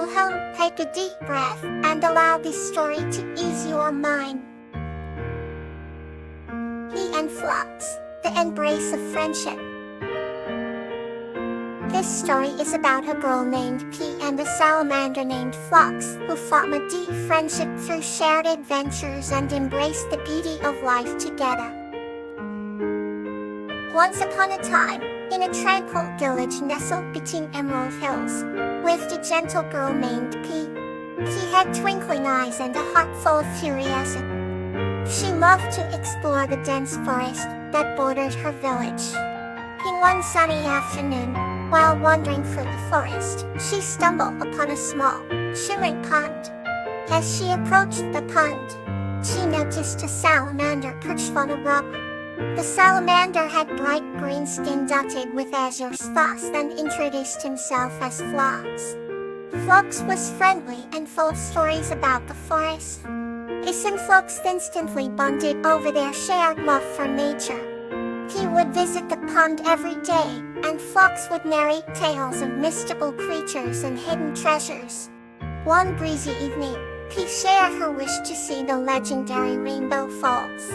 cool home, take a deep breath and allow this story to ease your mind. Pea and Phlox, the embrace of friendship. This story is about a girl named Pea and a salamander named Phlox who form a deep friendship through shared adventures and embrace the beauty of life together. Once upon a time, in a tranquil village nestled between emerald hills, lived a gentle girl named Pea. She had twinkling eyes and a heart full of curiosity. She loved to explore the dense forest that bordered her village. In one sunny afternoon, while wandering through the forest, she stumbled upon a small, shimmering pond. As she approached the pond, she noticed a salamander perched on a rock. The salamander had bright green skin dotted with azure spots and introduced himself as Phlox. Phlox was friendly and full of stories about the forest. He and Phlox instantly bonded over their shared love for nature. He would visit the pond every day, and Phlox would narrate tales of mystical creatures and hidden treasures. One breezy evening, Pea shared her wish to see the legendary Rainbow Falls.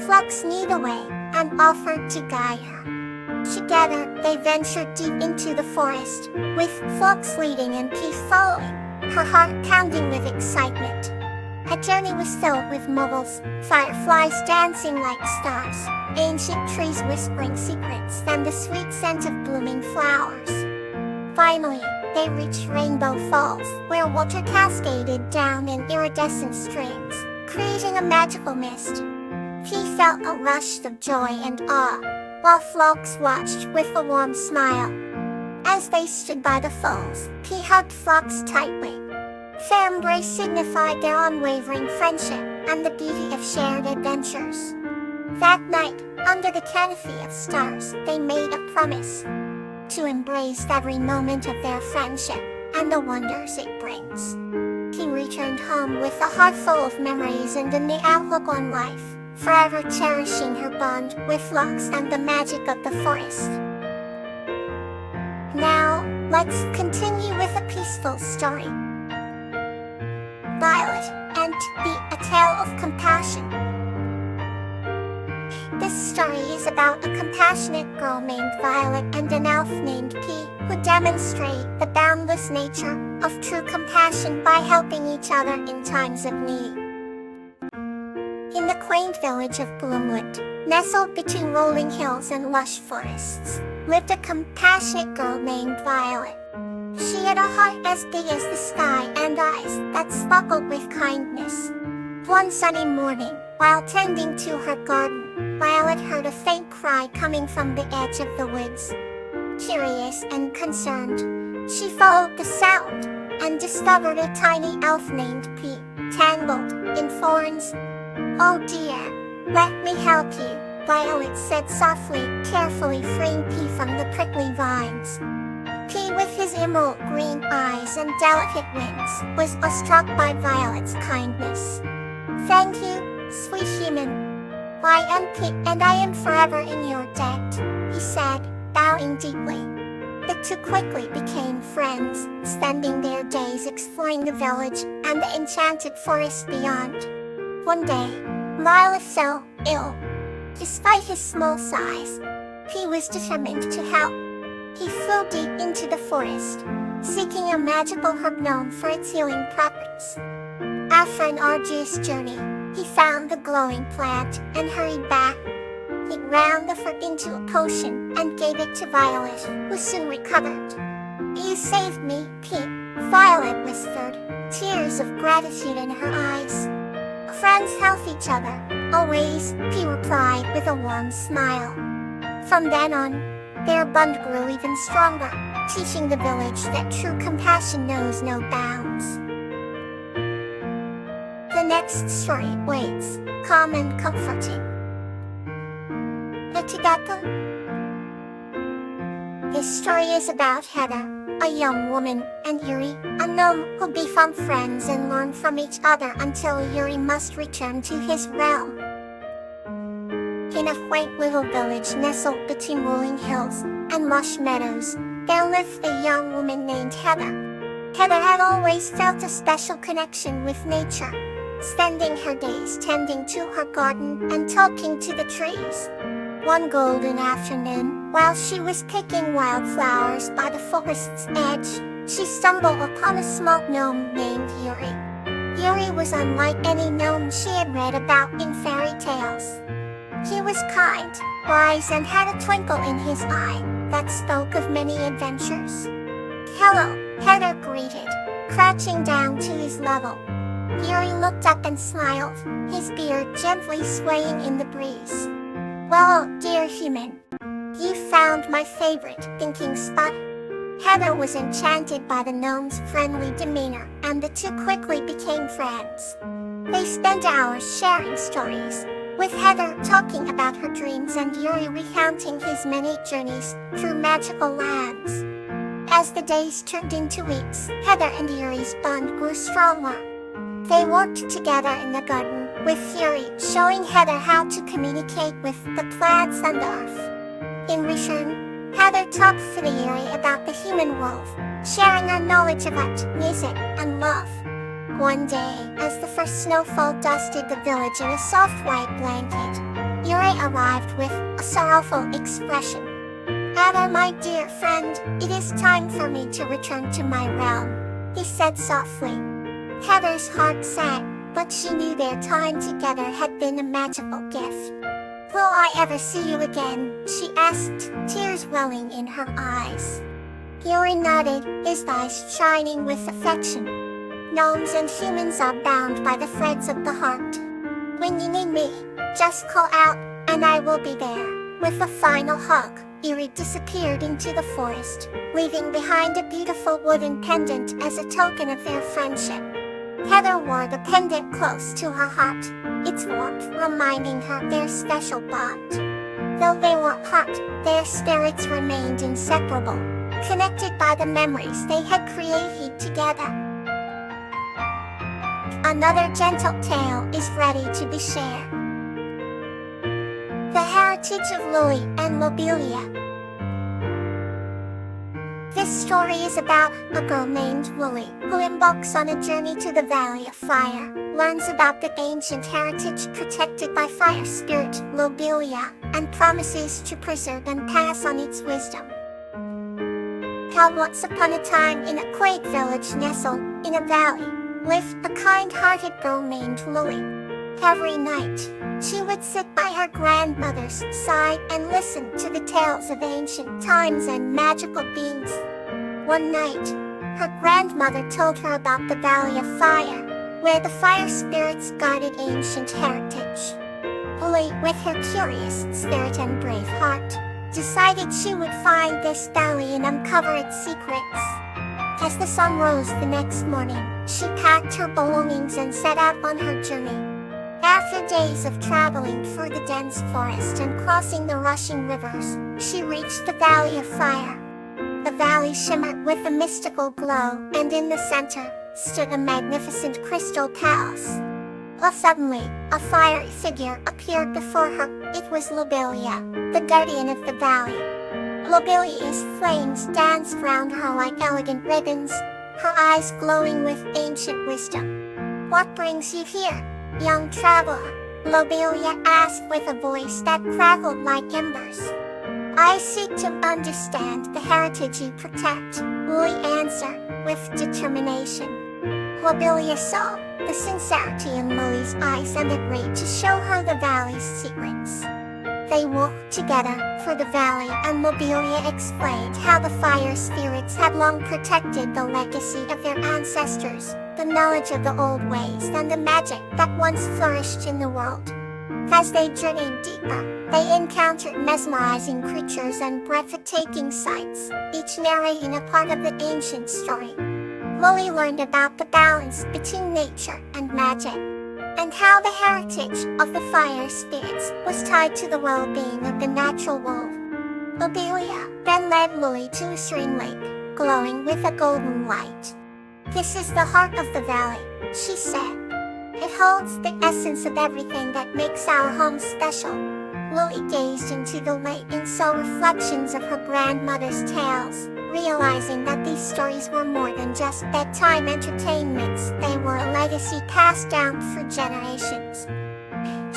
Phlox knew the way and offered to guide her. Together, they ventured deep into the forest, with Phlox leading and Pea following, her heart pounding with excitement. Her journey was filled with moguls, fireflies dancing like stars, ancient trees whispering secrets, and the sweet scent of blooming flowers. Finally, they reached Rainbow Falls, where water cascaded down in iridescent streams, creating a magical mist. Pea felt a rush of joy and awe, while Phlox watched with a warm smile. As they stood by the falls, Pea hugged Phlox tightly. Their embrace signified their unwavering friendship and the beauty of shared adventures. That night, under the canopy of stars, they made a promise to embrace every moment of their friendship and the wonders it brings. Pea returned home with a heart full of memories and a new outlook on life, forever cherishing her bond with Phlox and the magic of the forest. Now, let's continue with a peaceful story. Violet and Pea, a tale of compassion. This story is about a compassionate girl named Violet and an elf named Pea who demonstrate the boundless nature of true compassion by helping each other in times of need. In the quaint village of Bloomwood, nestled between rolling hills and lush forests, lived a compassionate girl named Violet. She had a heart as big as the sky and eyes that sparkled with kindness. One sunny morning, while tending to her garden, Violet heard a faint cry coming from the edge of the woods. Curious and concerned, she followed the sound and discovered a tiny elf named Pea, tangled in thorns. "Oh dear, let me help you," Violet said softly, carefully freeing Pea from the prickly vines. Pea, with his emerald green eyes and delicate wings, was awestruck by Violet's kindness. "Thank you, sweet human. I am Pea, and I am forever in your debt," he said, bowing deeply. The two quickly became friends, spending their days exploring the village and the enchanted forest beyond. One day, Violet fell ill. Despite his small size, Pea was determined to help. He flew deep into the forest, seeking a magical herb known for its healing properties. After an arduous journey, he found the glowing plant and hurried back. He ground the fruit into a potion and gave it to Violet, who soon recovered. "You saved me, Pea," Violet whispered, tears of gratitude in her eyes. "Friends help each other, always," Pea replied with a warm smile. From then on, their bond grew even stronger, teaching the village that true compassion knows no bounds. The next story waits, calm and comforting. Etigato. This story is about Heather, a young woman, and Yuri, a gnome who become friends and learn from each other until Yuri must return to his realm. In a quaint little village nestled between rolling hills and lush meadows, there lived a young woman named Heather. Heather had always felt a special connection with nature, spending her days tending to her garden and talking to the trees. One golden afternoon, while she was picking wildflowers by the forest's edge, she stumbled upon a small gnome named Yuri. Yuri was unlike any gnome she had read about in fairy tales. He was kind, wise, and had a twinkle in his eye that spoke of many adventures. "Hello," Heather greeted, crouching down to his level. Yuri looked up and smiled, his beard gently swaying in the breeze. "Well, dear human, you found my favorite thinking spot." Heather was enchanted by the gnome's friendly demeanor, and the two quickly became friends. They spent hours sharing stories, with Heather talking about her dreams and Yuri recounting his many journeys through magical lands. As the days turned into weeks, Heather and Yuri's bond grew stronger. They worked together in the garden, with Yuri showing Heather how to communicate with the plants and earth. In return, Heather talked freely about the human world, sharing her knowledge of art, music, and love. One day, as the first snowfall dusted the village in a soft white blanket, Yuri arrived with a sorrowful expression. "Heather, my dear friend, it is time for me to return to my realm," he said softly. Heather's heart sank, but she knew their time together had been a magical gift. "Will I ever see you again?" she asked, tears welling in her eyes. Yuri nodded, his eyes shining with affection. "Gnomes and humans are bound by the threads of the heart. When you need me, just call out, and I will be there." With a final hug, Yuri disappeared into the forest, leaving behind a beautiful wooden pendant as a token of their friendship. Heather wore the pendant close to her heart, its warmth reminding her of their special bond. Though they were apart, their spirits remained inseparable, connected by the memories they had created together. Another gentle tale is ready to be shared. The Heritage of Louie and Lobelia. This story is about a girl named Lily, who embarks on a journey to the Valley of Fire, learns about the ancient heritage protected by fire spirit Lobelia, and promises to preserve and pass on its wisdom. How once upon a time in a quaint village nestled in a valley, lived a kind-hearted girl named Lily. Every night, she would sit by her grandmother's side and listen to the tales of ancient times and magical beings. One night, her grandmother told her about the Valley of Fire, where the fire spirits guarded ancient heritage. Lily, with her curious spirit and brave heart, decided she would find this valley and uncover its secrets. As the sun rose the next morning, she packed her belongings and set out on her journey. After days of traveling through the dense forest and crossing the rushing rivers, she reached the Valley of Fire. The valley shimmered with a mystical glow, and in the center stood a magnificent crystal palace. But suddenly, a fiery figure appeared before her. It was Lobelia, the guardian of the valley. Lobelia's flames danced round her like elegant ribbons, her eyes glowing with ancient wisdom. "What brings you here, young traveler?" Lobelia asked with a voice that crackled like embers. "I seek to understand the heritage you protect," Lily answered, with determination. Lobelia saw the sincerity in Lily's eyes and agreed to show her the valley's secrets. They walked together through the valley, and Lobelia explained how the fire spirits had long protected the legacy of their ancestors, the knowledge of the old ways and the magic that once flourished in the world. As they journeyed deeper, they encountered mesmerizing creatures and breathtaking sights, each narrating a part of the ancient story. Lily learned about the balance between nature and magic, and how the heritage of the fire spirits was tied to the well-being of the natural world. Lobelia then led Lily to a serene lake, glowing with a golden light. "This is the heart of the valley," she said. "It holds the essence of everything that makes our home special." Lily gazed into the lake and saw reflections of her grandmother's tales, Realizing that these stories were more than just bedtime entertainments, they were a legacy passed down for generations.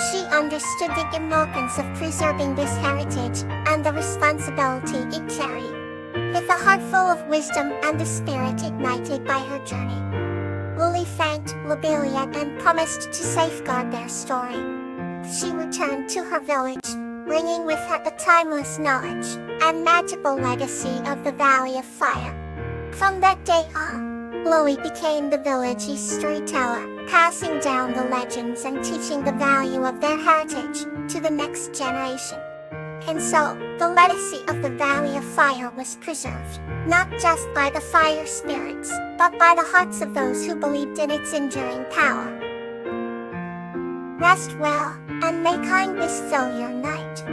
She understood the importance of preserving this heritage and the responsibility it carried. With a heart full of wisdom and the spirit ignited by her journey, Lily thanked Lobelia and promised to safeguard their story. She returned to her village, bringing with her the timeless knowledge and magical legacy of the Valley of Fire. From that day on, Lily became the village's storyteller, passing down the legends and teaching the value of their heritage to the next generation. And so, the legacy of the Valley of Fire was preserved, not just by the fire spirits, but by the hearts of those who believed in its enduring power. Rest well, and may kindness fill your night.